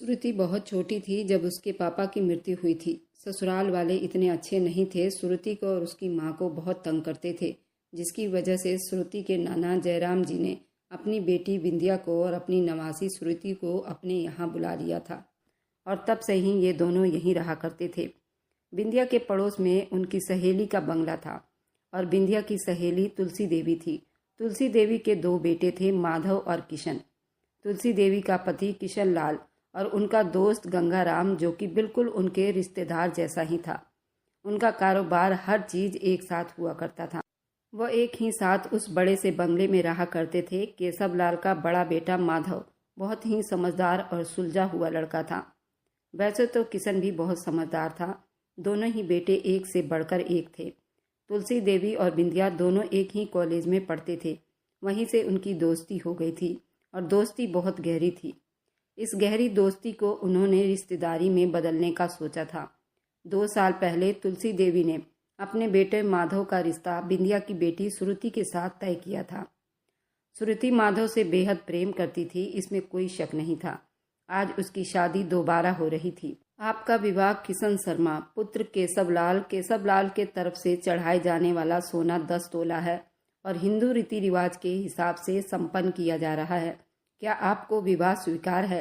श्रुति बहुत छोटी थी जब उसके पापा की मृत्यु हुई थी। ससुराल वाले इतने अच्छे नहीं थे। श्रुति को और उसकी माँ को बहुत तंग करते थे, जिसकी वजह से श्रुति के नाना जयराम जी ने अपनी बेटी विंध्या को और अपनी नवासी श्रुति को अपने यहाँ बुला लिया था और तब से ही ये दोनों यहीं रहा करते थे। विंध्या के पड़ोस में उनकी सहेली का बंगला था और विंध्या की सहेली तुलसी देवी थी। तुलसी देवी के दो बेटे थे, माधव और किशन। तुलसी देवी का पति किशन लाल और उनका दोस्त गंगाराम, जो कि बिल्कुल उनके रिश्तेदार जैसा ही था। उनका कारोबार हर चीज एक साथ हुआ करता था। वह एक ही साथ उस बड़े से बंगले में रहा करते थे। केशव लाल का बड़ा बेटा माधव बहुत ही समझदार और सुलझा हुआ लड़का था। वैसे तो किशन भी बहुत समझदार था। दोनों ही बेटे एक से बढ़कर एक थे। तुलसी देवी और बिंदिया दोनों एक ही कॉलेज में पढ़ते थे। वहीं से उनकी दोस्ती हो गई थी और दोस्ती बहुत गहरी थी। इस गहरी दोस्ती को उन्होंने रिश्तेदारी में बदलने का सोचा था। 2 साल पहले तुलसी देवी ने अपने बेटे माधव का रिश्ता बिंदिया की बेटी श्रुति के साथ तय किया था। श्रुति माधव से बेहद प्रेम करती थी, इसमें कोई शक नहीं था। आज उसकी शादी दोबारा हो रही थी। आपका विवाह किशन शर्मा पुत्र केशव लाल के तरफ से चढ़ाए जाने वाला सोना 10 तोला है और हिंदू रीति रिवाज के हिसाब से संपन्न किया जा रहा है। क्या आपको विवाह स्वीकार है?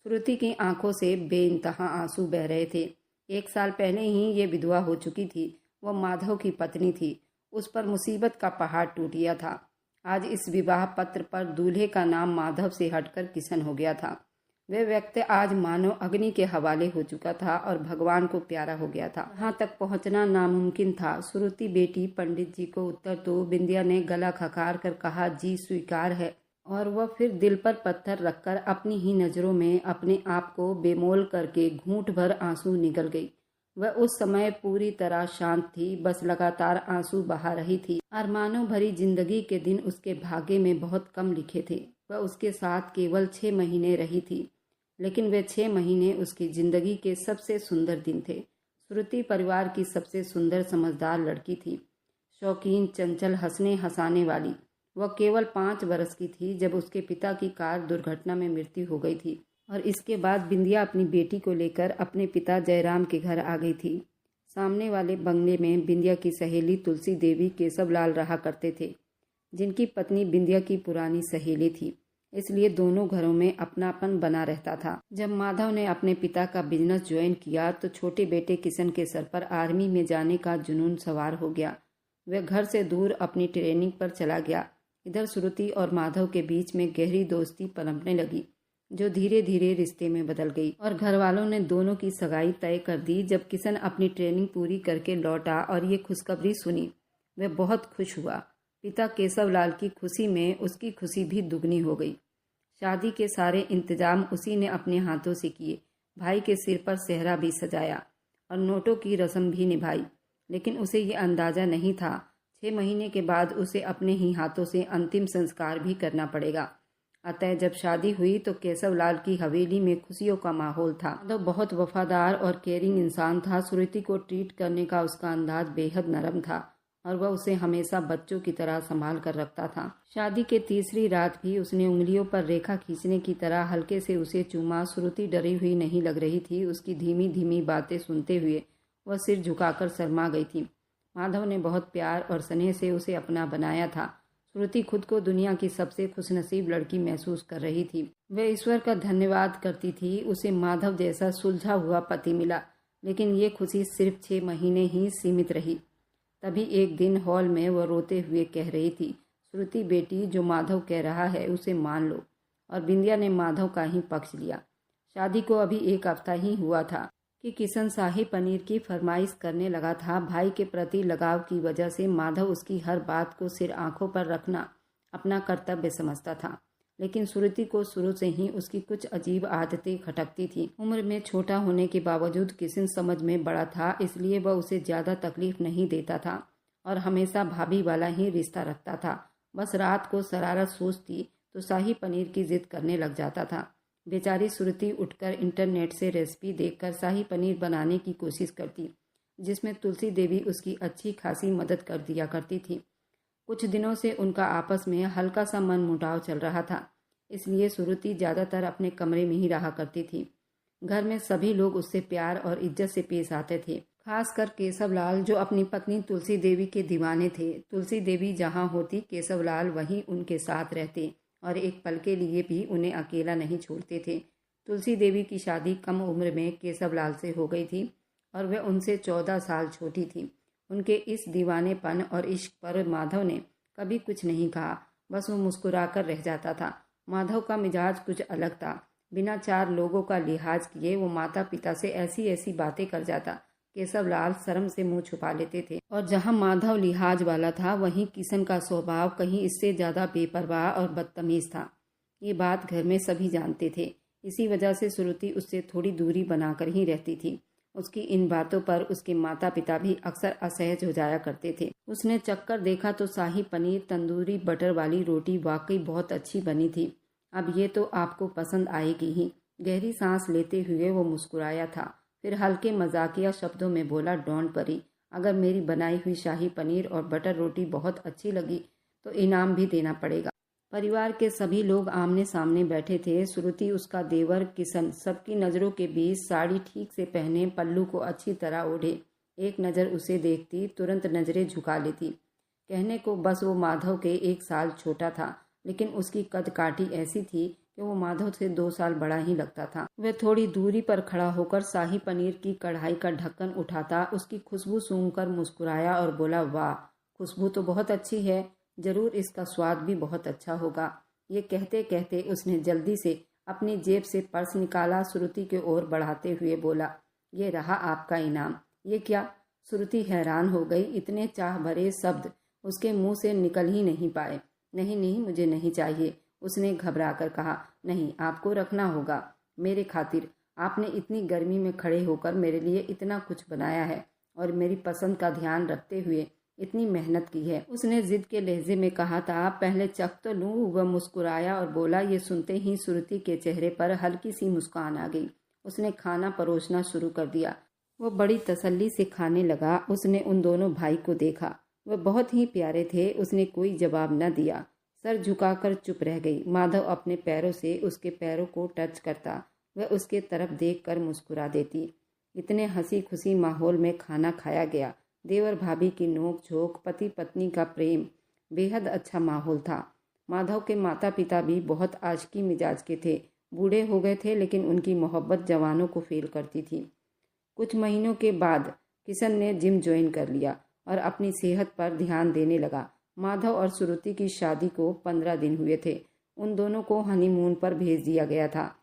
श्रुति की आंखों से बेइंतहा आंसू बह रहे थे। 1 साल पहले ही ये विधवा हो चुकी थी। वह माधव की पत्नी थी। उस पर मुसीबत का पहाड़ टूट गया था। आज इस विवाह पत्र पर दूल्हे का नाम माधव से हटकर किशन हो गया था। वह व्यक्ति आज मानो अग्नि के हवाले हो चुका था और भगवान को प्यारा हो गया था। यहाँ तक पहुँचना नामुमकिन था। श्रुति बेटी पंडित जी को उत्तर तो बिंदिया ने गला खकार कर कहा, जी स्वीकार है। और वह फिर दिल पर पत्थर रखकर अपनी ही नजरों में अपने आप को बेमोल करके घूंट भर आंसू निगल गई। वह उस समय पूरी तरह शांत थी, बस लगातार आंसू बहा रही थी। अरमानों भरी जिंदगी के दिन उसके भाग्य में बहुत कम लिखे थे। वह उसके साथ केवल 6 महीने रही थी, लेकिन वे 6 महीने उसकी जिंदगी के सबसे सुंदर दिन थे। श्रुति परिवार की सबसे सुंदर समझदार लड़की थी, शौकीन, चंचल, हंसने हंसाने वाली। वह केवल 5 वर्ष की थी जब उसके पिता की कार दुर्घटना में मृत्यु हो गई थी और इसके बाद बिंदिया अपनी बेटी को लेकर अपने पिता जयराम के घर आ गई थी। सामने वाले बंगले में बिंदिया की सहेली तुलसी देवी, केशव लाल रहा करते थे, जिनकी पत्नी बिंदिया की पुरानी सहेली थी। इसलिए दोनों घरों में अपनापन बना रहता था। जब माधव ने अपने पिता का बिजनेस ज्वाइन किया तो छोटे बेटे किशन के सर पर आर्मी में जाने का जुनून सवार हो गया। वह घर से दूर अपनी ट्रेनिंग पर चला गया। इधर श्रुति और माधव के बीच में गहरी दोस्ती पनपने लगी, जो धीरे धीरे रिश्ते में बदल गई और घर वालों ने दोनों की सगाई तय कर दी। जब किशन अपनी ट्रेनिंग पूरी करके लौटा और ये खुशखबरी सुनी, वह बहुत खुश हुआ। पिता केशव लाल की खुशी में उसकी खुशी भी दुगनी हो गई। शादी के सारे इंतजाम उसी ने अपने हाथों से किए। भाई के सिर पर सेहरा भी सजाया और नोटों की रस्म भी निभाई, लेकिन उसे ये अंदाजा नहीं था 6 महीने के बाद उसे अपने ही हाथों से अंतिम संस्कार भी करना पड़ेगा। अतः जब शादी हुई तो केशव लाल की हवेली में खुशियों का माहौल था। माधव बहुत वफादार और केयरिंग इंसान था। श्रुति को ट्रीट करने का उसका अंदाज बेहद नरम था और वह उसे हमेशा बच्चों की तरह संभाल कर रखता था। शादी के तीसरी रात भी उसने उंगलियों पर रेखा खींचने की तरह हल्के से उसे चूमा। श्रुति डरी हुई नहीं लग रही थी। उसकी धीमी धीमी बातें सुनते हुए वह सिर झुकाकर शर्मा गई थी। माधव ने बहुत प्यार और स्नेह से उसे अपना बनाया था। श्रुति खुद को दुनिया की सबसे खुशनसीब लड़की महसूस कर रही थी। वह ईश्वर का धन्यवाद करती थी, उसे माधव जैसा सुलझा हुआ पति मिला। लेकिन ये खुशी सिर्फ 6 महीने ही सीमित रही। तभी एक दिन हॉल में वह रोते हुए कह रही थी, श्रुति बेटी, जो माधव कह रहा है उसे मान लो। और बिंदिया ने माधव का ही पक्ष लिया। शादी को अभी 1 हफ्ता ही हुआ था कि किशन शाही पनीर की फरमाइश करने लगा था। भाई के प्रति लगाव की वजह से माधव उसकी हर बात को सिर आंखों पर रखना अपना कर्तव्य समझता था, लेकिन श्रुति को शुरू से ही उसकी कुछ अजीब आदतें खटकती थी। उम्र में छोटा होने के बावजूद किशन समझ में बड़ा था, इसलिए वह उसे ज्यादा तकलीफ नहीं देता था और हमेशा भाभी वाला ही रिश्ता रखता था। बस रात को शरारत सोचती तो शाही पनीर की जिद करने लग जाता था। बेचारी श्रुति उठकर इंटरनेट से रेसिपी देखकर शाही पनीर बनाने की कोशिश करती, जिसमें तुलसी देवी उसकी अच्छी खासी मदद कर दिया करती थी। कुछ दिनों से उनका आपस में हल्का सा मनमुटाव चल रहा था, इसलिए श्रुति ज़्यादातर अपने कमरे में ही रहा करती थी। घर में सभी लोग उससे प्यार और इज्जत से पेश आते थे, खासकर केशवलाल जो अपनी पत्नी तुलसी देवी के दीवाने थे। तुलसी देवी जहाँ होती केशवलाल वहीं उनके साथ रहते और एक पल के लिए भी उन्हें अकेला नहीं छोड़ते थे। तुलसी देवी की शादी कम उम्र में केशवलाल से हो गई थी और वह उनसे 14 साल छोटी थी। उनके इस दीवानेपन और इश्क पर माधव ने कभी कुछ नहीं कहा, बस वो मुस्कुराकर रह जाता था। माधव का मिजाज कुछ अलग था। बिना 4 लोगों का लिहाज किए वो माता पिता से ऐसी ऐसी बातें कर जाता। केशवलाल शर्म से मुंह छुपा लेते थे और जहां माधव लिहाज वाला था वहीं किशन का स्वभाव कहीं इससे ज्यादा बेपरवाह और बदतमीज था। ये बात घर में सभी जानते थे। इसी वजह से श्रुति उससे थोड़ी दूरी बनाकर ही रहती थी। उसकी इन बातों पर उसके माता पिता भी अक्सर असहज हो जाया करते थे। उसने चक्कर देखा तो शाही पनीर तंदूरी बटर वाली रोटी वाकई बहुत अच्छी बनी थी। अब ये तो आपको पसंद आएगी ही। गहरी सांस लेते हुए वो मुस्कुराया था, फिर हल्के मजाकिया शब्दों में बोला, डोंट वरी, अगर मेरी बनाई हुई शाही पनीर और बटर रोटी बहुत अच्छी लगी तो इनाम भी देना पड़ेगा। परिवार के सभी लोग आमने सामने बैठे थे। श्रुति, उसका देवर किशन सबकी नज़रों के बीच साड़ी ठीक से पहने, पल्लू को अच्छी तरह ओढ़े, एक नज़र उसे देखती तुरंत नज़रें झुका लेती। कहने को बस वो माधव के 1 साल छोटा था, लेकिन उसकी कद काठी ऐसी थी कि वो माधव से 2 साल बड़ा ही लगता था। वह थोड़ी दूरी पर खड़ा होकर शाही पनीर की कढ़ाई का ढक्कन उठाता, उसकी खुशबू सूंघकर मुस्कुराया और बोला, वाह, खुशबू तो बहुत अच्छी है, जरूर इसका स्वाद भी बहुत अच्छा होगा। ये कहते कहते उसने जल्दी से अपनी जेब से पर्स निकाला, श्रुति की ओर बढ़ाते हुए बोला, ये रहा आपका इनाम। ये क्या? श्रुति हैरान हो गई। इतने चाह भरे शब्द उसके मुंह से निकल ही नहीं पाए। नहीं नहीं, मुझे नहीं चाहिए, उसने घबराकर कहा। नहीं, आपको रखना होगा मेरे खातिर। आपने इतनी गर्मी में खड़े होकर मेरे लिए इतना कुछ बनाया है और मेरी पसंद का ध्यान रखते हुए इतनी मेहनत की है, उसने जिद के लहजे में कहा था। पहले चख तो लूं। वह मुस्कुराया और बोला। ये सुनते ही श्रुति के चेहरे पर हल्की सी मुस्कान आ गई। उसने खाना परोसना शुरू कर दिया। वो बड़ी तसल्ली से खाने लगा। उसने उन दोनों भाई को देखा, वह बहुत ही प्यारे थे। उसने कोई जवाब न दिया, सर झुकाकर चुप रह गई। माधव अपने पैरों से उसके पैरों को टच करता, वह उसके तरफ देखकर मुस्कुरा देती। इतने हंसी खुशी माहौल में खाना खाया गया। देवर भाभी की नोक झोंक, पति पत्नी का प्रेम, बेहद अच्छा माहौल था। माधव के माता पिता भी बहुत आशिकी मिजाज के थे। बूढ़े हो गए थे, लेकिन उनकी मोहब्बत जवानों को फेल करती थी। कुछ महीनों के बाद किशन ने जिम ज्वाइन कर लिया और अपनी सेहत पर ध्यान देने लगा। माधव और श्रुति की शादी को 15 दिन हुए थे। उन दोनों को हनीमून पर भेज दिया गया था।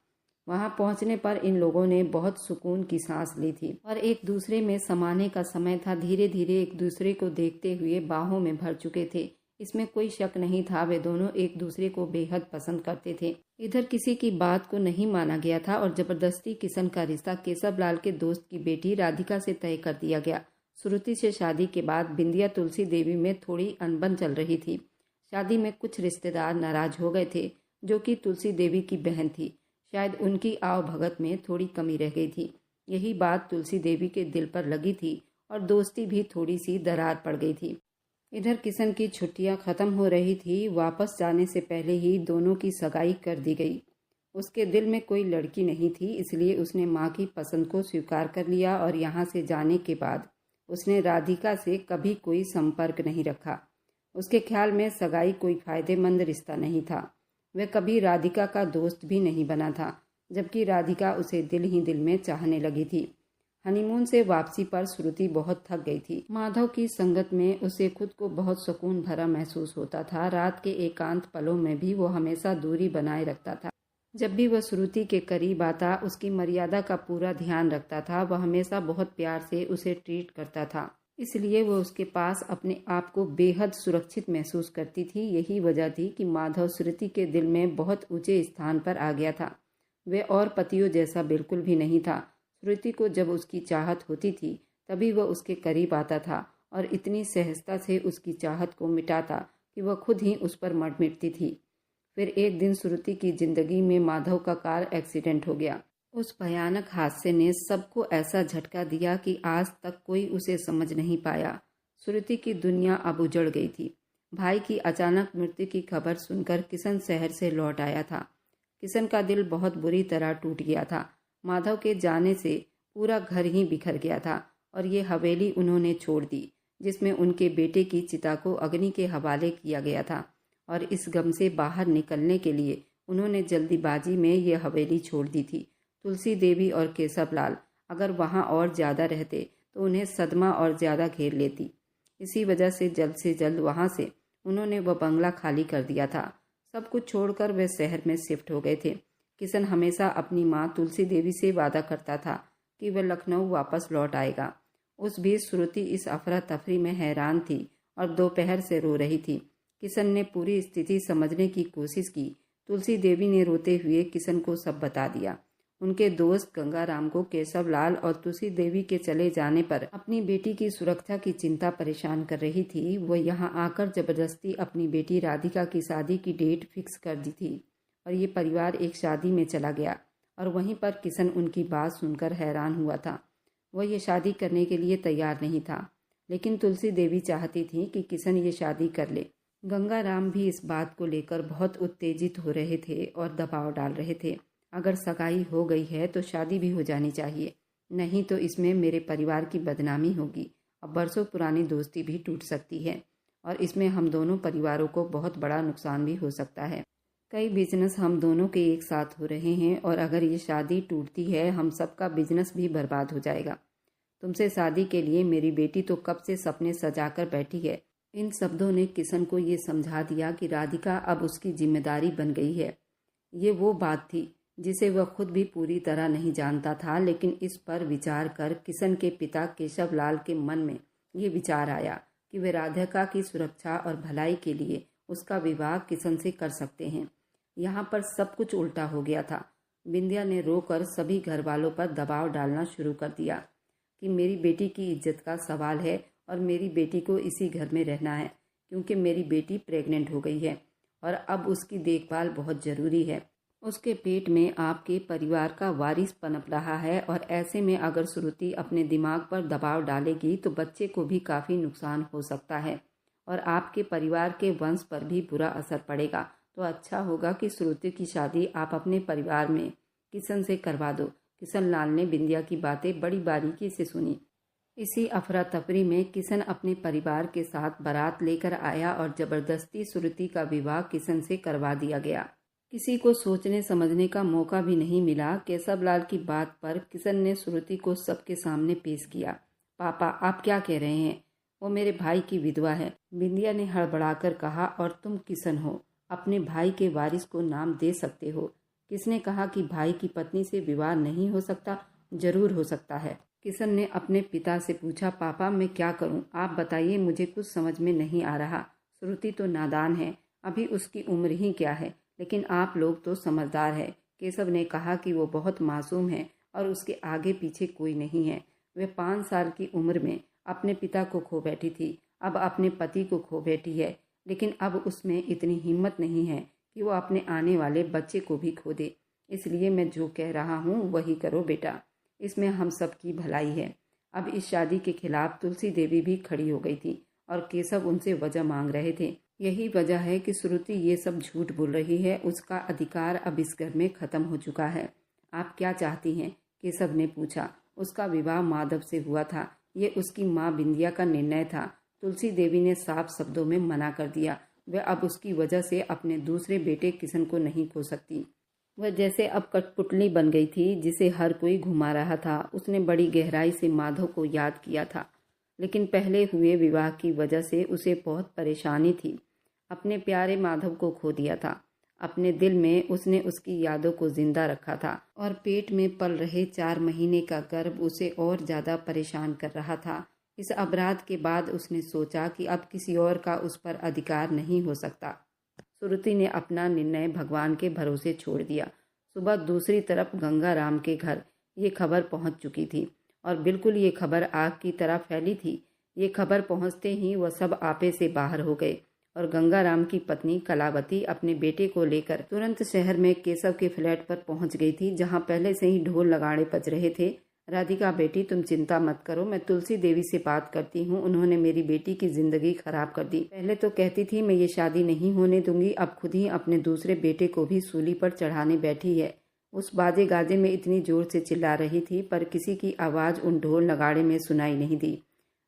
वहां पहुंचने पर इन लोगों ने बहुत सुकून की सांस ली थी और एक दूसरे में समाने का समय था। धीरे धीरे एक दूसरे को देखते हुए बाहों में भर चुके थे। इसमें कोई शक नहीं था, वे दोनों एक दूसरे को बेहद पसंद करते थे। इधर किसी की बात को नहीं माना गया था और जबरदस्ती किशन का रिश्ता केशवलाल के दोस्त की बेटी राधिका से तय कर दिया गया। श्रुति से शादी के बाद बिंदिया तुलसी देवी में थोड़ी अनबन चल रही थी। शादी में कुछ रिश्तेदार नाराज हो गए थे, जो कि तुलसी देवी की बहन थी। शायद उनकी आवभगत में थोड़ी कमी रह गई थी। यही बात तुलसी देवी के दिल पर लगी थी और दोस्ती भी थोड़ी सी दरार पड़ गई थी। इधर किशन की छुट्टियां खत्म हो रही थी। वापस जाने से पहले ही दोनों की सगाई कर दी गई। उसके दिल में कोई लड़की नहीं थी, इसलिए उसने माँ की पसंद को स्वीकार कर लिया और यहाँ से जाने के बाद उसने राधिका से कभी कोई संपर्क नहीं रखा। उसके ख्याल में सगाई कोई फायदेमंद रिश्ता नहीं था। वह कभी राधिका का दोस्त भी नहीं बना था, जबकि राधिका उसे दिल ही दिल में चाहने लगी थी। हनीमून से वापसी पर श्रुति बहुत थक गई थी। माधव की संगत में उसे खुद को बहुत सुकून भरा महसूस होता था। रात के एकांत पलों में भी वो हमेशा दूरी बनाए रखता था। जब भी वह श्रुति के करीब आता, उसकी मर्यादा का पूरा ध्यान रखता था। वह हमेशा बहुत प्यार से उसे ट्रीट करता था, इसलिए वो उसके पास अपने आप को बेहद सुरक्षित महसूस करती थी। यही वजह थी कि माधव श्रुति के दिल में बहुत ऊंचे स्थान पर आ गया था। वह और पतियों जैसा बिल्कुल भी नहीं था। श्रुति को जब उसकी चाहत होती थी तभी वह उसके करीब आता था और इतनी सहजता से उसकी चाहत को मिटाता कि वह खुद ही उस पर मर मिटती थी। फिर एक दिन श्रुति की जिंदगी में माधव का कार एक्सीडेंट हो गया। उस भयानक हादसे ने सबको ऐसा झटका दिया कि आज तक कोई उसे समझ नहीं पाया। श्रुति की दुनिया अब उजड़ गई थी। भाई की अचानक मृत्यु की खबर सुनकर किशन शहर से लौट आया था। किशन का दिल बहुत बुरी तरह टूट गया था। माधव के जाने से पूरा घर ही बिखर गया था और ये हवेली उन्होंने छोड़ दी जिसमें उनके बेटे की चिता को अग्नि के हवाले किया गया था। और इस गम से बाहर निकलने के लिए उन्होंने जल्दीबाजी में ये हवेली छोड़ दी थी। तुलसी देवी और केशवलाल अगर वहाँ और ज़्यादा रहते तो उन्हें सदमा और ज़्यादा घेर लेती। इसी वजह से जल्द वहाँ से उन्होंने वह बंगला खाली कर दिया था। सब कुछ छोड़कर वे शहर में शिफ्ट हो गए थे। किशन हमेशा अपनी माँ तुलसी देवी से वादा करता था कि वह लखनऊ वापस लौट आएगा। उस बीच श्रुति इस अफरा तफरी में हैरान थी और दोपहर से रो रही थी। किशन ने पूरी स्थिति समझने की कोशिश की। तुलसी देवी ने रोते हुए किशन को सब बता दिया। उनके दोस्त गंगाराम को केशवलाल और तुलसी देवी के चले जाने पर अपनी बेटी की सुरक्षा की चिंता परेशान कर रही थी। वो यहाँ आकर जबरदस्ती अपनी बेटी राधिका की शादी की डेट फिक्स कर दी थी और ये परिवार एक शादी में चला गया और वहीं पर किशन उनकी बात सुनकर हैरान हुआ था। वह ये शादी करने के लिए तैयार नहीं था, लेकिन तुलसी देवी चाहती थी कि किशन ये शादी कर ले। गंगाराम भी इस बात को लेकर बहुत उत्तेजित हो रहे थे और दबाव डाल रहे थे। अगर सगाई हो गई है तो शादी भी हो जानी चाहिए, नहीं तो इसमें मेरे परिवार की बदनामी होगी। अब बरसों पुरानी दोस्ती भी टूट सकती है और इसमें हम दोनों परिवारों को बहुत बड़ा नुकसान भी हो सकता है। कई बिजनेस हम दोनों के एक साथ हो रहे हैं और अगर ये शादी टूटती है हम सबका बिजनेस भी बर्बाद हो जाएगा। तुमसे शादी के लिए मेरी बेटी तो कब से सपने सजाकर बैठी है। इन शब्दों ने किशन को ये समझा दिया कि राधिका अब उसकी जिम्मेदारी बन गई है। ये वो बात थी जिसे वह खुद भी पूरी तरह नहीं जानता था, लेकिन इस पर विचार कर किशन के पिता केशवलाल के मन में ये विचार आया कि वे राधिका की सुरक्षा और भलाई के लिए उसका विवाह किशन से कर सकते हैं। यहाँ पर सब कुछ उल्टा हो गया था। बिंदिया ने रोकर सभी घर वालों पर दबाव डालना शुरू कर दिया कि मेरी बेटी की इज्जत का सवाल है और मेरी बेटी को इसी घर में रहना है क्योंकि मेरी बेटी प्रेग्नेंट हो गई है और अब उसकी देखभाल बहुत ज़रूरी है। उसके पेट में आपके परिवार का वारिस पनप रहा है और ऐसे में अगर श्रुति अपने दिमाग पर दबाव डालेगी तो बच्चे को भी काफ़ी नुकसान हो सकता है और आपके परिवार के वंश पर भी बुरा असर पड़ेगा। तो अच्छा होगा कि श्रुति की शादी आप अपने परिवार में किशन से करवा दो। किशन लाल ने बिंदिया की बातें बड़ी बारीकी से सुनी। इसी अफरा तफरी में किशन अपने परिवार के साथ बारात लेकर आया और जबरदस्ती श्रुति का विवाह किशन से करवा दिया गया। किसी को सोचने समझने का मौका भी नहीं मिला। केशवलाल की बात पर किशन ने श्रुति को सबके सामने पेश किया। पापा, आप क्या कह रहे हैं? वो मेरे भाई की विधवा है, बिंदिया ने हड़बड़ाकर कहा। और तुम किशन हो, अपने भाई के वारिस को नाम दे सकते हो। किसने कहा कि भाई की पत्नी से विवाह नहीं हो सकता? जरूर हो सकता है। किशन ने अपने पिता से पूछा। पापा, मैं क्या करूं? आप बताइए, मुझे कुछ समझ में नहीं आ रहा। श्रुति तो नादान है, अभी उसकी उम्र ही क्या है, लेकिन आप लोग तो समझदार है। केशव ने कहा कि वो बहुत मासूम है और उसके आगे पीछे कोई नहीं है। वे 5 साल की उम्र में अपने पिता को खो बैठी थी, अब अपने पति को खो बैठी है, लेकिन अब उसमें इतनी हिम्मत नहीं है कि वो अपने आने वाले बच्चे को भी खो दे। इसलिए मैं जो कह रहा हूँ वही करो बेटा, इसमें हम सबकी भलाई है। अब इस शादी के खिलाफ तुलसी देवी भी खड़ी हो गई थी और केशव उनसे वजह मांग रहे थे। यही वजह है कि श्रुति ये सब झूठ बोल रही है। उसका अधिकार अब इस घर में खत्म हो चुका है। आप क्या चाहती हैं? केशव ने पूछा। उसका विवाह माधव से हुआ था, ये उसकी माँ बिंदिया का निर्णय था। तुलसी देवी ने साफ शब्दों में मना कर दिया। वह अब उसकी वजह से अपने दूसरे बेटे किशन को नहीं खो सकती। वह जैसे अब कठपुतली बन गई थी जिसे हर कोई घुमा रहा था। उसने बड़ी गहराई से माधव को याद किया था, लेकिन पहले हुए विवाह की वजह से उसे बहुत परेशानी थी। अपने प्यारे माधव को खो दिया था। अपने दिल में उसने उसकी यादों को जिंदा रखा था और पेट में पल रहे 4 महीने का गर्भ उसे और ज्यादा परेशान कर रहा था। इस अपराध के बाद उसने सोचा कि अब किसी और का उस पर अधिकार नहीं हो सकता। श्रुति ने अपना निर्णय भगवान के भरोसे छोड़ दिया। सुबह दूसरी तरफ गंगाराम के घर ये खबर पहुंच चुकी थी और बिल्कुल ये खबर आग की तरह फैली थी। ये खबर पहुंचते ही वह सब आपे से बाहर हो गए और गंगाराम की पत्नी कलावती अपने बेटे को लेकर तुरंत शहर में केशव के फ्लैट पर पहुंच गई थी, जहां पहले से ही ढोल लगाड़े बज रहे थे। राधिका बेटी, तुम चिंता मत करो, मैं तुलसी देवी से बात करती हूँ। उन्होंने मेरी बेटी की जिंदगी खराब कर दी। पहले तो कहती थी मैं ये शादी नहीं होने दूंगी, अब खुद ही अपने दूसरे बेटे को भी सूली पर चढ़ाने बैठी है। उस बाजे गाजे में इतनी जोर से चिल्ला रही थी, पर किसी की आवाज़ उन ढोल नगाड़े में सुनाई नहीं दी।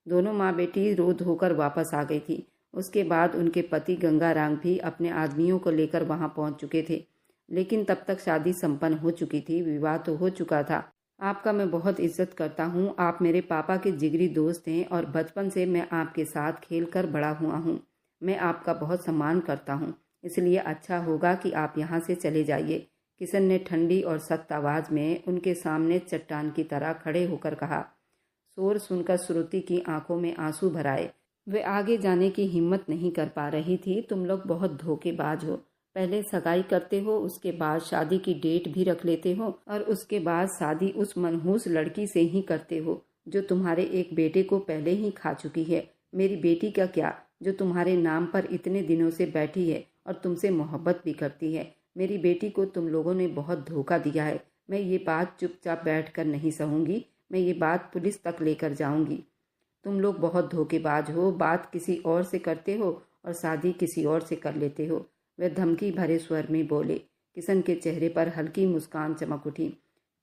दोनों माँ बेटी रो धोकर वापस आ गई थी। उसके बाद उनके पति गंगाराम भी अपने आदमियों को लेकर वहां पहुंच चुके थे, लेकिन तब तक शादी संपन्न हो चुकी थी, विवाह तो हो चुका था। आपका मैं बहुत इज्जत करता हूँ। आप मेरे पापा के जिगरी दोस्त हैं और बचपन से मैं आपके साथ खेल कर बड़ा हुआ हूँ। मैं आपका बहुत सम्मान करता हूँ, इसलिए अच्छा होगा कि आप यहाँ से चले जाइए। किशन ने ठंडी और सख्त आवाज़ में उनके सामने चट्टान की तरह खड़े होकर कहा। शोर सुनकर श्रुति की आंखों में आंसू भर आए। वे आगे जाने की हिम्मत नहीं कर पा रही थी। तुम लोग बहुत धोखेबाज हो। पहले सगाई करते हो, उसके बाद शादी की डेट भी रख लेते हो और उसके बाद शादी उस मनहूस लड़की से ही करते हो जो तुम्हारे एक बेटे को पहले ही खा चुकी है। मेरी बेटी का क्या, जो तुम्हारे नाम पर इतने दिनों से बैठी है और तुमसे मोहब्बत भी करती है। मेरी बेटी को तुम लोगों ने बहुत धोखा दिया है। मैं ये बात चुपचाप बैठकर नहीं सहूंगी। मैं ये बात पुलिस तक लेकर जाऊंगी। तुम लोग बहुत धोखेबाज हो। बात किसी और से करते हो और शादी किसी और से कर लेते हो। वह धमकी भरे स्वर में बोले। किशन के चेहरे पर हल्की मुस्कान चमक उठी।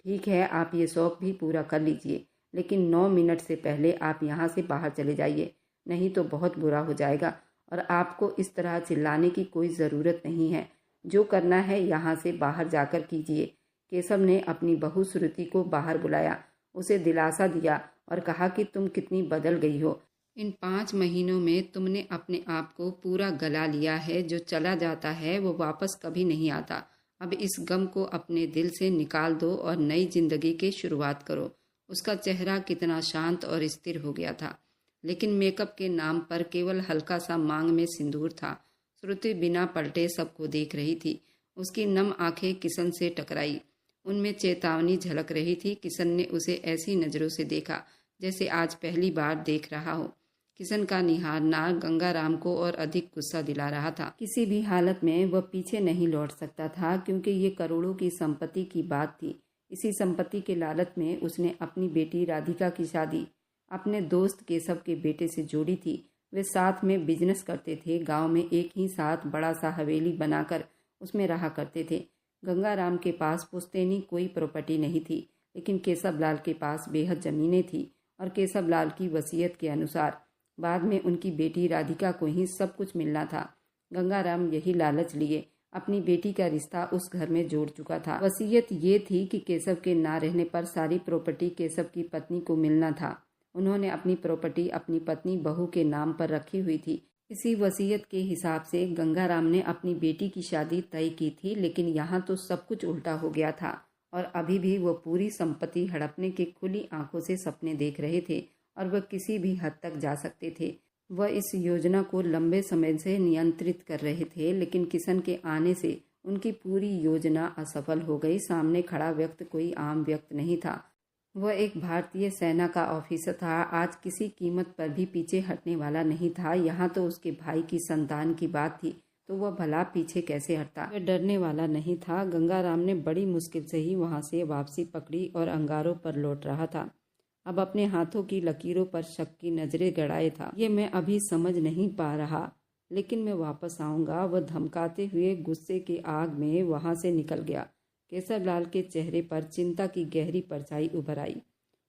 ठीक है, आप ये शौक भी पूरा कर लीजिए, लेकिन 9 मिनट से पहले आप यहाँ से बाहर चले जाइए, नहीं तो बहुत बुरा हो जाएगा। और आपको इस तरह चिल्लाने की कोई ज़रूरत नहीं है। जो करना है यहाँ से बाहर जाकर कीजिए। केशव ने अपनी बहू श्रुति को बाहर बुलाया, उसे दिलासा दिया और कहा कि तुम कितनी बदल गई हो। इन 5 महीनों में तुमने अपने आप को पूरा गला लिया है। जो चला जाता है वो वापस कभी नहीं आता। अब इस गम को अपने दिल से निकाल दो और नई जिंदगी की शुरुआत करो। उसका चेहरा कितना शांत और स्थिर हो गया था, लेकिन मेकअप के नाम पर केवल हल्का सा मांग में सिंदूर था। श्रुति बिना पलटे सबको देख रही थी। उसकी नम आंखें किशन से टकराई, उनमें चेतावनी झलक रही थी। किशन ने उसे ऐसी नज़रों से देखा जैसे आज पहली बार देख रहा हो। किशन का निहारना गंगाराम को और अधिक गुस्सा दिला रहा था। किसी भी हालत में वह पीछे नहीं लौट सकता था, क्योंकि ये करोड़ों की संपत्ति की बात थी। इसी संपत्ति के लालच में उसने अपनी बेटी राधिका की शादी अपने दोस्त केशव के बेटे से जोड़ी थी। वे साथ में बिजनेस करते थे। गांव में एक ही साथ बड़ा सा हवेली बनाकर उसमें रहा करते थे। गंगाराम के पास पुश्तैनी कोई प्रॉपर्टी नहीं थी, लेकिन केशव लाल के पास बेहद ज़मीनें थी और केशव लाल की वसीयत के अनुसार बाद में उनकी बेटी राधिका को ही सब कुछ मिलना था। गंगाराम यही लालच लिए अपनी बेटी का रिश्ता उस घर में जोड़ चुका था। वसीयत ये थी कि केशव के ना रहने पर सारी प्रॉपर्टी केशव की पत्नी को मिलना था। उन्होंने अपनी प्रॉपर्टी अपनी पत्नी बहू के नाम पर रखी हुई थी। इसी वसीयत के हिसाब से गंगाराम ने अपनी बेटी की शादी तय की थी, लेकिन यहाँ तो सब कुछ उल्टा हो गया था और अभी भी वह पूरी संपत्ति हड़पने के खुली आंखों से सपने देख रहे थे और वह किसी भी हद तक जा सकते थे। वह इस योजना को लंबे समय से नियंत्रित कर रहे थे, लेकिन किशन के आने से उनकी पूरी योजना असफल हो गई। सामने खड़ा व्यक्ति कोई आम व्यक्ति नहीं था। वह एक भारतीय सेना का ऑफिसर था। आज किसी कीमत पर भी पीछे हटने वाला नहीं था। यहाँ तो उसके भाई की संतान की बात थी, तो वह भला पीछे कैसे हटता। वह डरने वाला नहीं था। गंगाराम ने बड़ी मुश्किल से ही वहाँ से वापसी पकड़ी और अंगारों पर लौट रहा था। अब अपने हाथों की लकीरों पर शक की नजरें गड़ाए था। ये मैं अभी समझ नहीं पा रहा, लेकिन मैं वापस आऊँगा। वह धमकाते हुए गुस्से की आग में वहाँ से निकल गया। केशव लाल के चेहरे पर चिंता की गहरी परछाई उभर आई।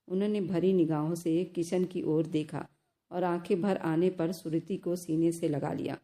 उन्होंने भरी निगाहों से किशन की ओर देखा और आंखें भर आने पर श्रुति को सीने से लगा लिया।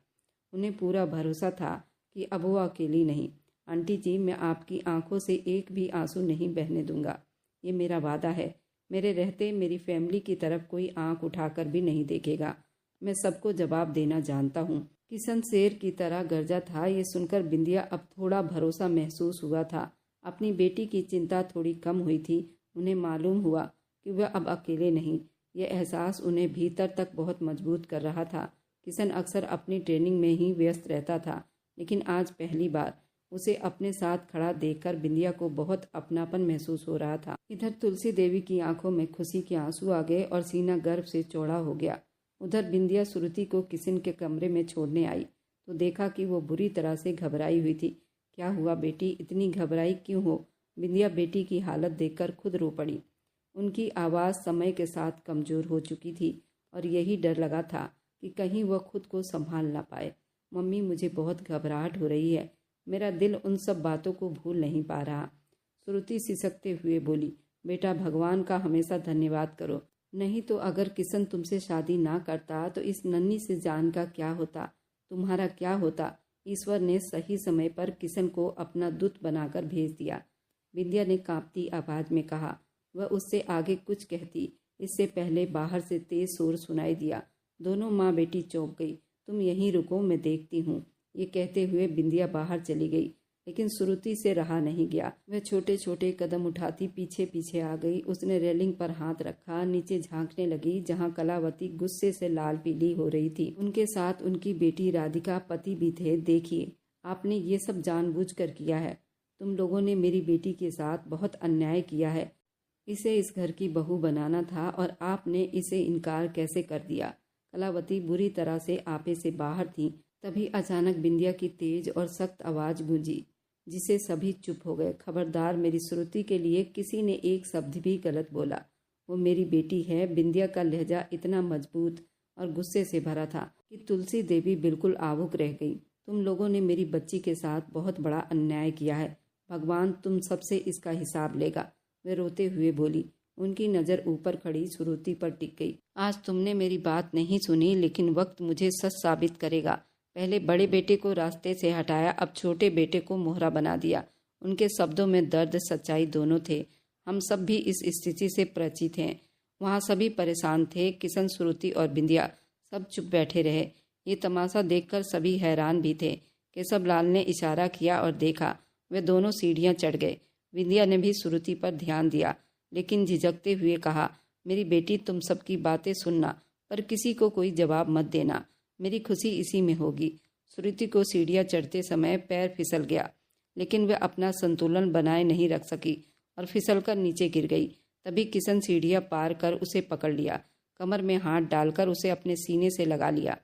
उन्हें पूरा भरोसा था कि अब वो अकेली नहीं। आंटी जी, मैं आपकी आंखों से एक भी आंसू नहीं बहने दूंगा। ये मेरा वादा है। मेरे रहते मेरी फैमिली की तरफ कोई आंख उठाकर भी नहीं देखेगा। मैं सबको जवाब देना जानता हूँ। किशन शेर की तरह गरजा था। ये सुनकर बिंदिया अब थोड़ा भरोसा महसूस हुआ था। अपनी बेटी की चिंता थोड़ी कम हुई थी। उन्हें मालूम हुआ कि वह अब अकेले नहीं। यह एहसास उन्हें भीतर तक बहुत मजबूत कर रहा था। किशन अक्सर अपनी ट्रेनिंग में ही व्यस्त रहता था, लेकिन आज पहली बार उसे अपने साथ खड़ा देखकर बिंदिया को बहुत अपनापन महसूस हो रहा था। इधर तुलसी देवी की आंखों में खुशी के आंसू आ गए और सीना गर्व से चौड़ा हो गया। उधर बिंदिया श्रुति को किशन के कमरे में छोड़ने आई तो देखा कि वो बुरी तरह से घबराई हुई थी। क्या हुआ बेटी, इतनी घबराई क्यों हो? बिंदिया बेटी की हालत देखकर खुद रो पड़ी। उनकी आवाज़ समय के साथ कमज़ोर हो चुकी थी और यही डर लगा था कि कहीं वह खुद को संभाल ना पाए। मम्मी, मुझे बहुत घबराहट हो रही है। मेरा दिल उन सब बातों को भूल नहीं पा रहा। श्रुति सिसकते हुए बोली, बेटा भगवान का हमेशा धन्यवाद करो, नहीं तो अगर किशन तुमसे शादी ना करता तो इस नन्ही से जान का क्या होता, तुम्हारा क्या होता। ईश्वर ने सही समय पर किशन को अपना दूत बनाकर भेज दिया। विद्या ने कांपती आवाज में कहा। वह उससे आगे कुछ कहती, इससे पहले बाहर से तेज शोर सुनाई दिया। दोनों माँ बेटी चौंक गई। तुम यहीं रुको, मैं देखती हूँ। ये कहते हुए बिंदिया बाहर चली गई, लेकिन श्रुति से रहा नहीं गया। वह छोटे छोटे कदम उठाती पीछे पीछे आ गई। उसने रेलिंग पर हाथ रखा, नीचे झांकने लगी जहाँ कलावती गुस्से से लाल पीली हो रही थी। उनके साथ उनकी बेटी राधिका, पति भी थे। देखिए, आपने ये सब जानबूझकर किया है। तुम लोगों ने मेरी बेटी के साथ बहुत अन्याय किया है। इसे इस घर की बहू बनाना था और आपने इसे इनकार कैसे कर दिया। कलावती बुरी तरह से आपे से बाहर थी। तभी अचानक बिंदिया की तेज और सख्त आवाज गूंजी, जिसे सभी चुप हो गए। खबरदार, मेरी श्रुति के लिए किसी ने एक शब्द भी गलत बोला। वो मेरी बेटी है। बिंदिया का लहजा इतना मजबूत और गुस्से से भरा था कि तुलसी देवी बिल्कुल आहुक रह गई। तुम लोगों ने मेरी बच्ची के साथ बहुत बड़ा अन्याय किया है। भगवान तुम सबसे इसका हिसाब लेगा। वे रोते हुए बोली। उनकी नज़र ऊपर खड़ी श्रुति पर टिक गई। आज तुमने मेरी बात नहीं सुनी, लेकिन वक्त मुझे सच साबित करेगा। पहले बड़े बेटे को रास्ते से हटाया, अब छोटे बेटे को मोहरा बना दिया। उनके शब्दों में दर्द सच्चाई दोनों थे। हम सब भी इस स्थिति से परिचित हैं। वहाँ सभी परेशान थे। किशन, श्रुति और बिंदिया सब चुप बैठे रहे। ये तमाशा देखकर सभी हैरान भी थे। केशव लाल ने इशारा किया और देखा। वे दोनों सीढ़ियाँ चढ़ गए। विंध्या ने भी श्रुति पर ध्यान दिया, लेकिन झिझकते हुए कहा, मेरी बेटी, तुम सबकी बातें सुनना, पर किसी को कोई जवाब मत देना। मेरी खुशी इसी में होगी। श्रुति को सीढ़ियाँ चढ़ते समय पैर फिसल गया, लेकिन वह अपना संतुलन बनाए नहीं रख सकी और फिसलकर नीचे गिर गई। तभी किशन सीढ़ियाँ पार कर उसे पकड़ लिया, कमर में हाथ डालकर उसे अपने सीने से लगा लिया।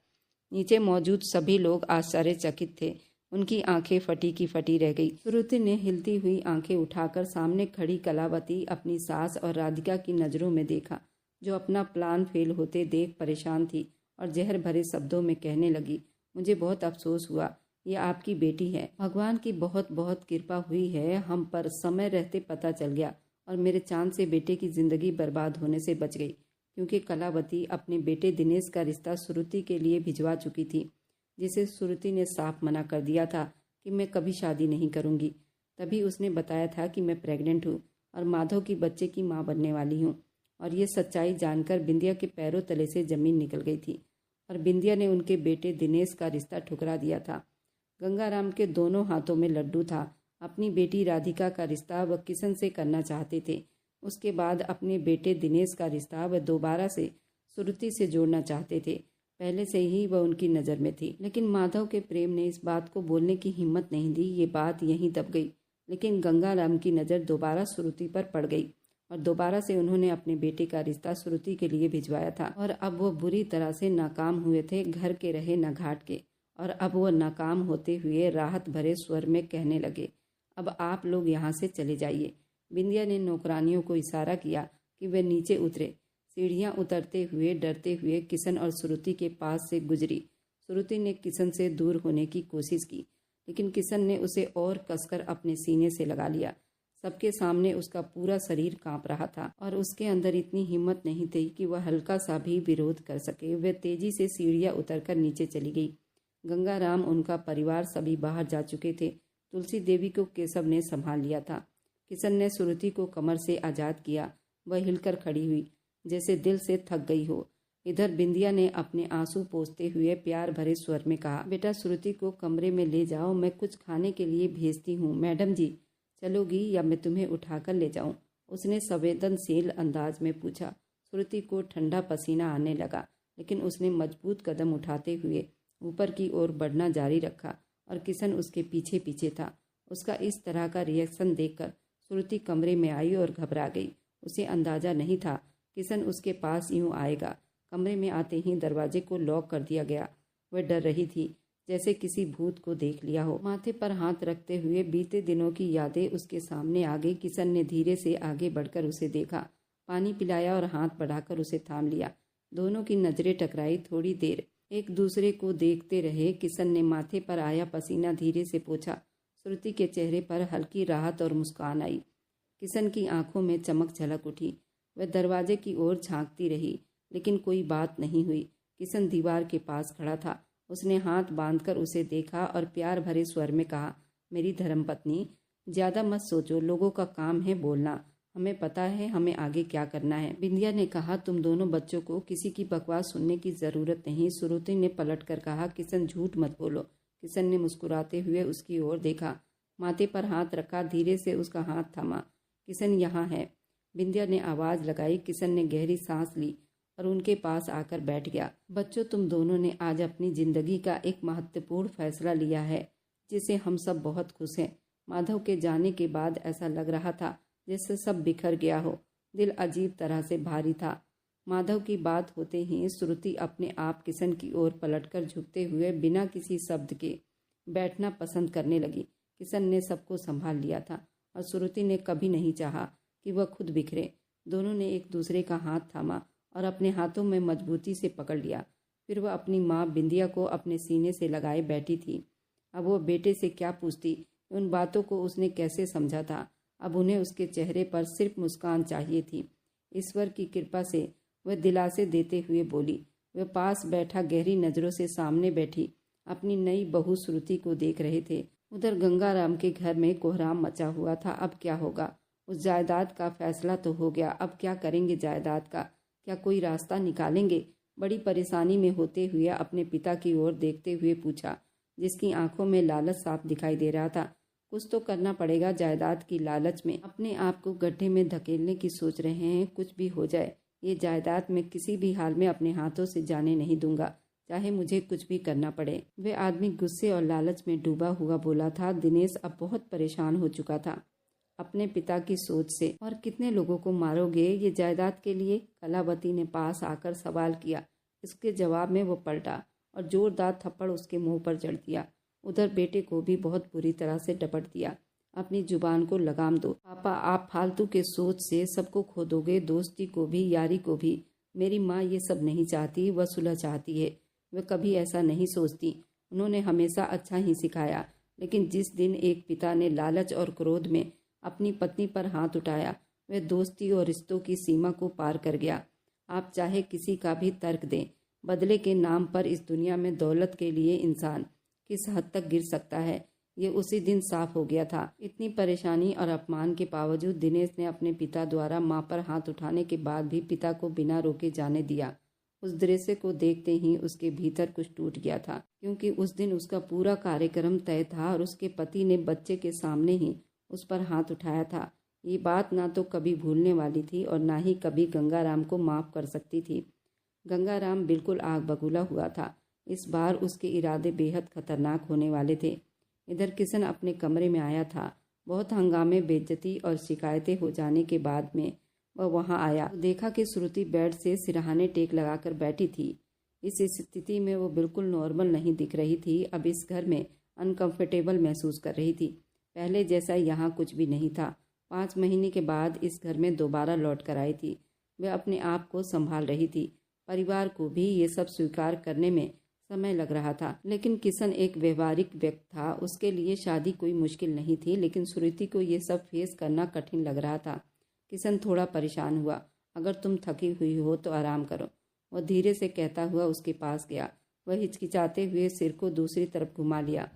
नीचे मौजूद सभी लोग आश्चर्यचकित थे। उनकी आंखें फटी की फटी रह गई। श्रुति ने हिलती हुई आंखें उठाकर सामने खड़ी कलावती, अपनी सास और राधिका की नज़रों में देखा, जो अपना प्लान फेल होते देख परेशान थी और जहर भरे शब्दों में कहने लगी, मुझे बहुत अफसोस हुआ। ये आपकी बेटी है। भगवान की बहुत बहुत कृपा हुई है हम पर। समय रहते पता चल गया और मेरे चांद से बेटे की जिंदगी बर्बाद होने से बच गई, क्योंकि कलावती अपने बेटे दिनेश का रिश्ता श्रुति के लिए भिजवा चुकी थी, जिसे श्रुति ने साफ मना कर दिया था कि मैं कभी शादी नहीं करूंगी। तभी उसने बताया था कि मैं प्रेग्नेंट हूँ और माधव की बच्चे की माँ बनने वाली हूँ। और ये सच्चाई जानकर बिंदिया के पैरों तले से जमीन निकल गई थी और बिंदिया ने उनके बेटे दिनेश का रिश्ता ठुकरा दिया था। गंगाराम के दोनों हाथों में लड्डू था। अपनी बेटी राधिका का रिश्ता वह किशन से करना चाहते थे। उसके बाद अपने बेटे दिनेश का रिश्ता वह दोबारा से श्रुति से जोड़ना चाहते थे। पहले से ही वह उनकी नज़र में थी, लेकिन माधव के प्रेम ने इस बात को बोलने की हिम्मत नहीं दी। ये बात यहीं दब गई। लेकिन गंगाराम की नज़र दोबारा श्रुति पर पड़ गई और दोबारा से उन्होंने अपने बेटे का रिश्ता श्रुति के लिए भिजवाया था। और अब वो बुरी तरह से नाकाम हुए थे, घर के रहे न घाट के। और अब वो नाकाम होते हुए राहत भरे स्वर में कहने लगे, अब आप लोग यहाँ से चले जाइए। बिंदिया ने नौकरानियों को इशारा किया कि वे नीचे उतरे। सीढ़ियाँ उतरते हुए डरते हुए किशन और श्रुति के पास से गुजरी। श्रुति ने किशन से दूर होने की कोशिश की, लेकिन किशन ने उसे और कसकर अपने सीने से लगा लिया। सबके सामने उसका पूरा शरीर कांप रहा था और उसके अंदर इतनी हिम्मत नहीं थी कि वह हल्का सा भी विरोध कर सके। वह तेजी से सीढ़ियाँ उतरकर नीचे चली गई। गंगाराम, उनका परिवार सभी बाहर जा चुके थे। तुलसी देवी को केशव ने संभाल लिया था। किशन ने श्रुति को कमर से आज़ाद किया। वह हिलकर खड़ी हुई, जैसे दिल से थक गई हो। इधर बिंदिया ने अपने आंसू पोंछते हुए प्यार भरे स्वर में कहा, बेटा श्रुति को कमरे में ले जाओ, मैं कुछ खाने के लिए भेजती हूँ। मैडम जी, चलोगी या मैं तुम्हें उठाकर ले जाऊं? उसने संवेदनशील अंदाज में पूछा। श्रुति को ठंडा पसीना आने लगा, लेकिन उसने मजबूत कदम उठाते हुए ऊपर की ओर बढ़ना जारी रखा और किशन उसके पीछे पीछे था। उसका इस तरह का रिएक्शन देखकर श्रुति कमरे में आई और घबरा गई। उसे अंदाजा नहीं था किशन उसके पास यूं आएगा। कमरे में आते ही दरवाजे को लॉक कर दिया गया। वह डर रही थी, जैसे किसी भूत को देख लिया हो। माथे पर हाथ रखते हुए बीते दिनों की यादें उसके सामने आ गई। किशन ने धीरे से आगे बढ़कर उसे देखा, पानी पिलाया और हाथ बढ़ाकर उसे थाम लिया। दोनों की नजरें टकराई। थोड़ी देर एक दूसरे को देखते रहे। किशन ने माथे पर आया पसीना धीरे से पोंछा। श्रुति के चेहरे पर हल्की राहत और मुस्कान आई। किशन की आंखों में चमक झलक उठी। वह दरवाजे की ओर झांकती रही, लेकिन कोई बात नहीं हुई। किशन दीवार के पास खड़ा था। उसने हाथ बांधकर उसे देखा और प्यार भरे स्वर में कहा, मेरी धर्मपत्नी, ज्यादा मत सोचो, लोगों का काम है बोलना, हमें पता है हमें आगे क्या करना है। बिंदिया ने कहा, तुम दोनों बच्चों को किसी की बकवास सुनने की जरूरत नहीं। श्रुति ने पलटकर कहा, किशन झूठ मत बोलो। किशन ने मुस्कुराते हुए उसकी ओर देखा, माथे पर हाथ रखा, धीरे से उसका हाथ थामा। किशन यहाँ है, बिंदिया ने आवाज लगाई। किशन ने गहरी सांस ली और उनके पास आकर बैठ गया। बच्चों, तुम दोनों ने आज अपनी जिंदगी का एक महत्वपूर्ण फैसला लिया है, जिसे हम सब बहुत खुश हैं। माधव के जाने के बाद ऐसा लग रहा था जैसे सब बिखर गया हो। दिल अजीब तरह से भारी था। माधव की बात होते ही श्रुति अपने आप किशन की ओर पलटकर झुकते हुए बिना किसी शब्द के बैठना पसंद करने लगी। किशन ने सबको संभाल लिया था और श्रुति ने कभी नहीं चाहा कि वह खुद बिखरे। दोनों ने एक दूसरे का हाथ थामा और अपने हाथों में मजबूती से पकड़ लिया। फिर वह अपनी माँ बिंदिया को अपने सीने से लगाए बैठी थी। अब वो बेटे से क्या पूछती, उन बातों को उसने कैसे समझा था। अब उन्हें उसके चेहरे पर सिर्फ मुस्कान चाहिए थी। ईश्वर की कृपा से वह दिलासे देते हुए बोली। वह पास बैठा गहरी नजरों से सामने बैठी अपनी नई बहू श्रुति को देख रहे थे। उधर गंगाराम के घर में कोहराम मचा हुआ था। अब क्या होगा? उस जायदाद का फैसला तो हो गया, अब क्या करेंगे जायदाद का? क्या कोई रास्ता निकालेंगे? बड़ी परेशानी में होते हुए अपने पिता की ओर देखते हुए पूछा, जिसकी आंखों में लालच साफ दिखाई दे रहा था। कुछ तो करना पड़ेगा। जायदाद की लालच में अपने आप को गड्ढे में धकेलने की सोच रहे हैं। कुछ भी हो जाए, ये जायदाद मैं किसी भी हाल में अपने हाथों से जाने नहीं दूंगा, चाहे मुझे कुछ भी करना पड़े। वे आदमी गुस्से और लालच में डूबा हुआ बोला था। दिनेश अब बहुत परेशान हो चुका था अपने पिता की सोच से। और कितने लोगों को मारोगे ये जायदाद के लिए? कलावती ने पास आकर सवाल किया। इसके जवाब में वो पलटा और जोरदार थप्पड़ उसके मुंह पर जड़ दिया। उधर बेटे को भी बहुत बुरी तरह से डपट दिया। अपनी जुबान को लगाम दो पापा, आप फालतू के सोच से सबको खो दोगे, दोस्ती को भी, यारी को भी। मेरी माँ ये सब नहीं चाहती, वह सुलह चाहती है। वह कभी ऐसा नहीं सोचती। उन्होंने हमेशा अच्छा ही सिखाया। लेकिन जिस दिन एक पिता ने लालच और क्रोध में अपनी पत्नी पर हाथ उठाया, वह दोस्ती और रिश्तों की सीमा को पार कर गया। आप चाहे किसी का भी तर्क दें, बदले के नाम पर इस दुनिया में दौलत के लिए इंसान किस हद तक गिर सकता है, ये उसी दिन साफ हो गया था। इतनी परेशानी और अपमान के बावजूद दिनेश ने अपने पिता द्वारा मां पर हाथ उठाने के बाद भी पिता को बिना रोके जाने दिया। उस दृश्य को देखते ही उसके भीतर कुछ टूट गया था, क्योंकि उस दिन उसका पूरा कार्यक्रम तय था और उसके पति ने बच्चे के सामने ही उस पर हाथ उठाया था। ये बात ना तो कभी भूलने वाली थी और ना ही कभी गंगाराम को माफ कर सकती थी। गंगाराम बिल्कुल आग बबूला हुआ था। इस बार उसके इरादे बेहद खतरनाक होने वाले थे। इधर किशन अपने कमरे में आया था। बहुत हंगामे, बेइज्जती और शिकायतें हो जाने के बाद में वह वहां आया तो देखा कि श्रुति बेड से सिरहाने टेक लगाकर बैठी थी। इस स्थिति में वो बिल्कुल नॉर्मल नहीं दिख रही थी। अब इस घर में अनकंफर्टेबल महसूस कर रही थी। पहले जैसा यहाँ कुछ भी नहीं था। 5 महीने के बाद इस घर में दोबारा लौट कर आई थी। वह अपने आप को संभाल रही थी। परिवार को भी ये सब स्वीकार करने में समय लग रहा था। लेकिन किशन एक व्यवहारिक व्यक्ति था। उसके लिए शादी कोई मुश्किल नहीं थी, लेकिन श्रुति को ये सब फेस करना कठिन लग रहा था। किशन थोड़ा परेशान हुआ। अगर तुम थकी हुई हो तो आराम करो, वह धीरे से कहता हुआ उसके पास गया। वह हिचकिचाते हुए सिर को दूसरी तरफ घुमा लिया।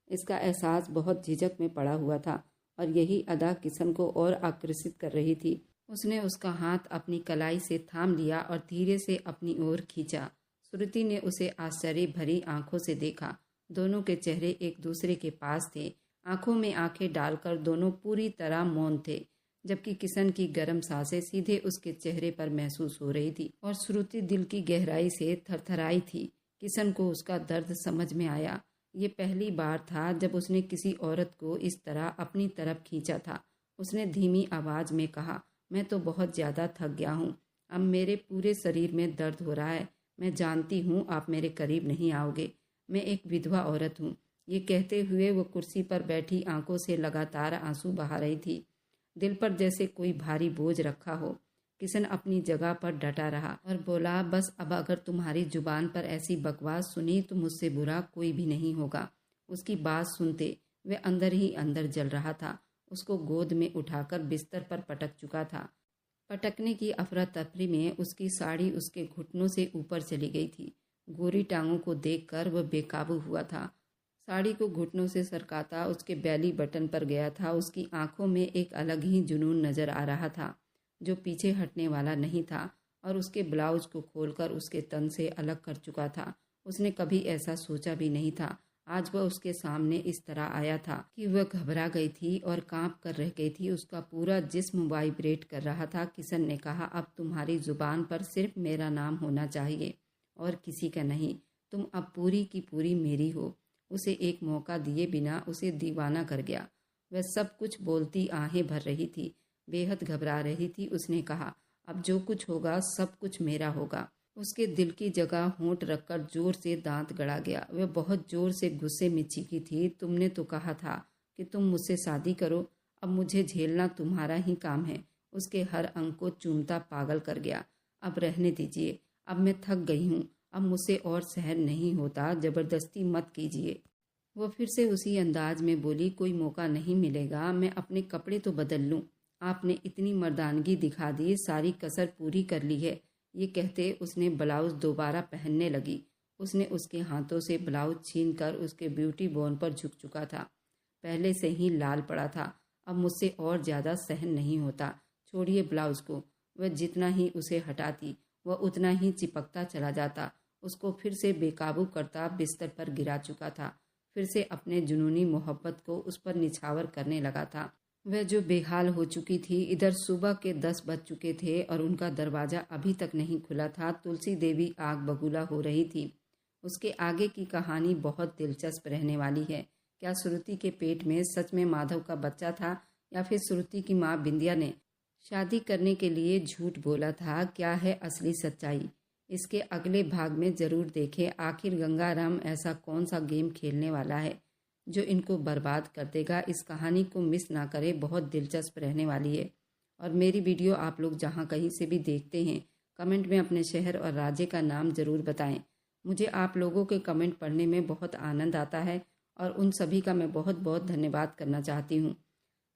इसका एहसास बहुत झिझक में पड़ा हुआ था और यही अदा किशन को और आकर्षित कर रही थी। उसने उसका हाथ अपनी कलाई से थाम लिया और धीरे से अपनी ओर खींचा। श्रुति ने उसे आश्चर्य भरी आंखों से देखा। दोनों के चेहरे एक दूसरे के पास थे। आंखों में आंखें डालकर दोनों पूरी तरह मौन थे, जबकि किशन की गर्म सांसें सीधे उसके चेहरे पर महसूस हो रही थी और श्रुति दिल की गहराई से थरथराई थी। किशन को उसका दर्द समझ में आया। ये पहली बार था जब उसने किसी औरत को इस तरह अपनी तरफ खींचा था। उसने धीमी आवाज में कहा, मैं तो बहुत ज्यादा थक गया हूँ। अब मेरे पूरे शरीर में दर्द हो रहा है। मैं जानती हूँ आप मेरे करीब नहीं आओगे। मैं एक विधवा औरत हूँ। ये कहते हुए वो कुर्सी पर बैठी आंखों से लगातार आंसू बहा रही थी। दिल पर जैसे कोई भारी बोझ रखा हो। किशन अपनी जगह पर डटा रहा और बोला, बस अब अगर तुम्हारी जुबान पर ऐसी बकवास सुनी तो मुझसे बुरा कोई भी नहीं होगा। उसकी बात सुनते वे अंदर ही अंदर जल रहा था। उसको गोद में उठाकर बिस्तर पर पटक चुका था। पटकने की अफरा तफरी में उसकी साड़ी उसके घुटनों से ऊपर चली गई थी। गोरी टांगों को देखकर वह बेकाबू हुआ था। साड़ी को घुटनों से सरकाता उसके बैली बटन पर गया था। उसकी आंखों में एक अलग ही जुनून नजर आ रहा था जो पीछे हटने वाला नहीं था, और उसके ब्लाउज को खोलकर उसके तन से अलग कर चुका था। उसने कभी ऐसा सोचा भी नहीं था। आज वह उसके सामने इस तरह आया था कि वह घबरा गई थी और कांप कर रह गई थी। उसका पूरा जिस्म वाइब्रेट कर रहा था। किशन ने कहा, अब तुम्हारी जुबान पर सिर्फ मेरा नाम होना चाहिए और किसी का नहीं। तुम अब पूरी की पूरी मेरी हो। उसे एक मौका दिए बिना उसे दीवाना कर गया। वह सब कुछ बोलती आहें भर रही थी, बेहद घबरा रही थी। उसने कहा, अब जो कुछ होगा सब कुछ मेरा होगा। उसके दिल की जगह होंठ रखकर जोर से दांत गड़ा गया। वह बहुत जोर से गुस्से में चीखी थी, तुमने तो कहा था कि तुम मुझसे शादी करो, अब मुझे झेलना तुम्हारा ही काम है। उसके हर अंग को चूमता पागल कर गया। अब रहने दीजिए, अब मैं थक गई हूँ, अब मुझसे और सहन नहीं होता, जबरदस्ती मत कीजिए। वो फिर से उसी अंदाज में बोली, कोई मौका नहीं मिलेगा, मैं अपने कपड़े तो बदल लूँ। आपने इतनी मर्दानगी दिखा दी, सारी कसर पूरी कर ली है। ये कहते उसने ब्लाउज दोबारा पहनने लगी। उसने उसके हाथों से ब्लाउज छीनकर उसके ब्यूटी बोन पर झुक चुका था। पहले से ही लाल पड़ा था। अब मुझसे और ज़्यादा सहन नहीं होता, छोड़िए ब्लाउज को। वह जितना ही उसे हटाती वह उतना ही चिपकता चला जाता। उसको फिर से बेकाबू करता बिस्तर पर गिरा चुका था। फिर से अपने जुनूनी मोहब्बत को उस पर निछावर करने लगा था। वह जो बेहाल हो चुकी थी। इधर सुबह के 10 बज चुके थे और उनका दरवाज़ा अभी तक नहीं खुला था। तुलसी देवी आग बबूला हो रही थी। उसके आगे की कहानी बहुत दिलचस्प रहने वाली है। क्या श्रुति के पेट में सच में माधव का बच्चा था, या फिर श्रुति की माँ बिंदिया ने शादी करने के लिए झूठ बोला था? क्या है असली सच्चाई? इसके अगले भाग में ज़रूर देखें। आखिर गंगाराम ऐसा कौन सा गेम खेलने वाला है जो इनको बर्बाद कर देगा? इस कहानी को मिस ना करें, बहुत दिलचस्प रहने वाली है। और मेरी वीडियो आप लोग जहाँ कहीं से भी देखते हैं, कमेंट में अपने शहर और राज्य का नाम ज़रूर बताएं। मुझे आप लोगों के कमेंट पढ़ने में बहुत आनंद आता है और उन सभी का मैं बहुत बहुत धन्यवाद करना चाहती हूँ।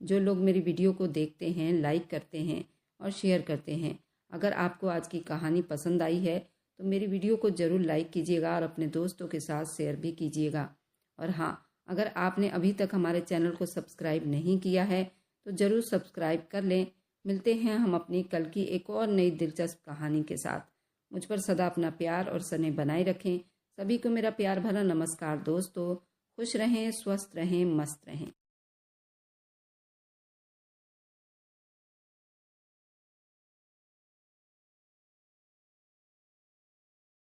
जो लोग मेरी वीडियो को देखते हैं, लाइक करते हैं और शेयर करते हैं। अगर आपको आज की कहानी पसंद आई है तो मेरी वीडियो को ज़रूर लाइक कीजिएगा और अपने दोस्तों के साथ शेयर भी कीजिएगा। और हाँ, अगर आपने अभी तक हमारे चैनल को सब्सक्राइब नहीं किया है तो ज़रूर सब्सक्राइब कर लें। मिलते हैं हम अपनी कल की एक और नई दिलचस्प कहानी के साथ। मुझ पर सदा अपना प्यार और स्नेह बनाए रखें। सभी को मेरा प्यार भरा नमस्कार दोस्तों। खुश रहें, स्वस्थ रहें, मस्त रहें।